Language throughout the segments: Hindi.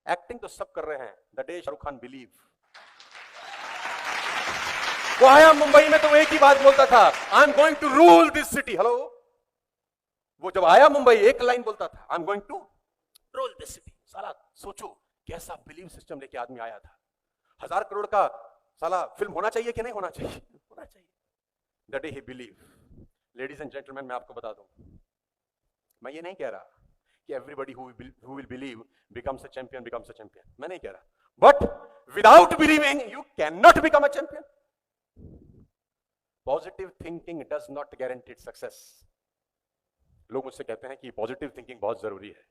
एक्टिंग तो सब कर रहे हैं। The day Shahrukh Khan believe, वो आया मुंबई में तो एक ही बात बोलता था, I am going to rule this city. Hello, वो जब आया मुंबई एक लाइन बोलता था, I am going to rule this city. साला सोचो कैसा बिलीव सिस्टम लेके आदमी आया था। 1000 करोड़ का साला फिल्म होना चाहिए कि नहीं होना चाहिए? होना चाहिए। The day he believe. Ladies and gentleman, मैं आपको बता दूं, मैं ये नहीं कह रहा कि everybody who will believe becomes a champion becomes a champion, मैं नहीं कह रहा, but without believing you can not become a champion. Positive thinking does not guarantee success. लोग मुझसे कहते हैं कि पॉजिटिव थिंकिंग बहुत जरूरी है।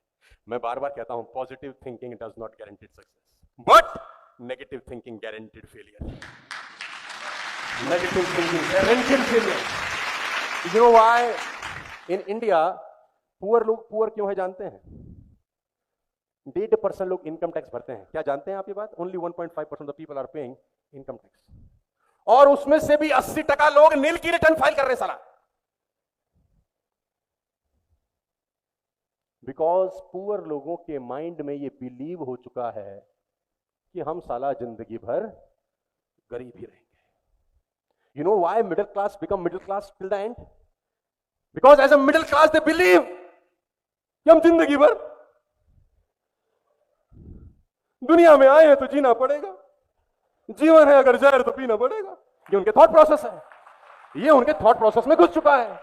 मैं बार बार कहता हूं, positive thinking does not guarantee success, but negative thinking guaranteed failure. Negative thinking guaranteed failure. You know why in India poor लोग पुअर क्यों है जानते हैं? 8% लोग इनकम टैक्स भरते हैं। क्या जानते हैं आप ये बात? Only 1.5% of people are paying income tax, और उसमें से भी 80% लोग नील की रिटर्न फाइल कर रहे हैं साला। बिकॉज पुअर लोगों के माइंड में ये बिलीव हो चुका है कि हम साला जिंदगी भर गरीब ही रहेंगे। You know why middle class become middle class till the end? Because as a middle class they believe कि हम जिंदगी भर दुनिया में आए हैं तो जीना पड़ेगा, जीवन है अगर जहर तो पीना पड़ेगा। ये उनके थॉट प्रोसेस है, ये उनके थॉट प्रोसेस में घुस चुका है।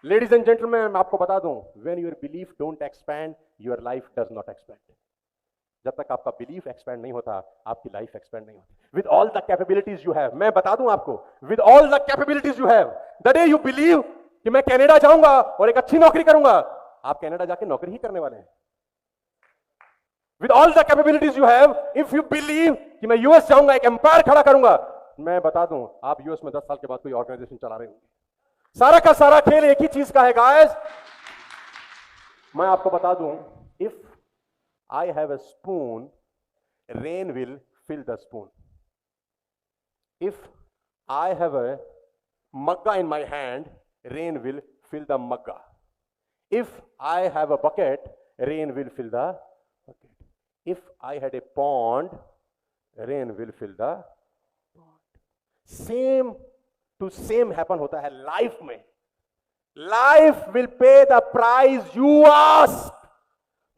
लेडीज एंड जेंटलमैन, मैं आपको बता दूं, when your belief don't expand, your life does not expand. जब तक आपका बिलीफ एक्सपैंड नहीं होता, आपकी लाइफ एक्सपैंड नहीं होती। With all the capabilities you have, मैं बता दूं आपको, with all the capabilities you have, the day you believe कि मैं कनाडा जाऊंगा और एक अच्छी नौकरी करूंगा, आप कनाडा जाके नौकरी ही करने वाले हैं। With all the capabilities you have, if you believe कि मैं यूएस जाऊंगा, एक एम्पायर खड़ा करूंगा, मैं बता दूं, आप यूएस में 10 साल के बाद कोई ऑर्गेनाइजेशन चला रहे होंगे। सारा का सारा खेल एक ही चीज का है गाइस। मैं आपको बता दूं, if I have a spoon, rain will fill the spoon. If I have a मग्गा in my hand, rain will fill the मग्गा। If I have a bucket, rain will fill the bucket. If I had a pond, rain will fill the pond. Same to same happen होता है लाइफ में। Life will pay the price you ask.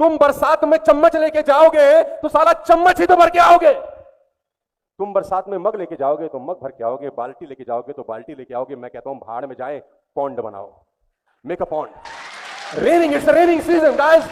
तुम बरसात में चम्मच लेके जाओगे तो साला चम्मच ही तो भर के आओगे। तुम बरसात में मग लेके जाओगे तो मग भर के आओगे, बाल्टी लेके जाओगे तो बाल्टी लेके आओगे। मैं कहता हूं भाड़ में जाए, पॉन्ड बनाओ, make a pond. Raining, it's raining season guys.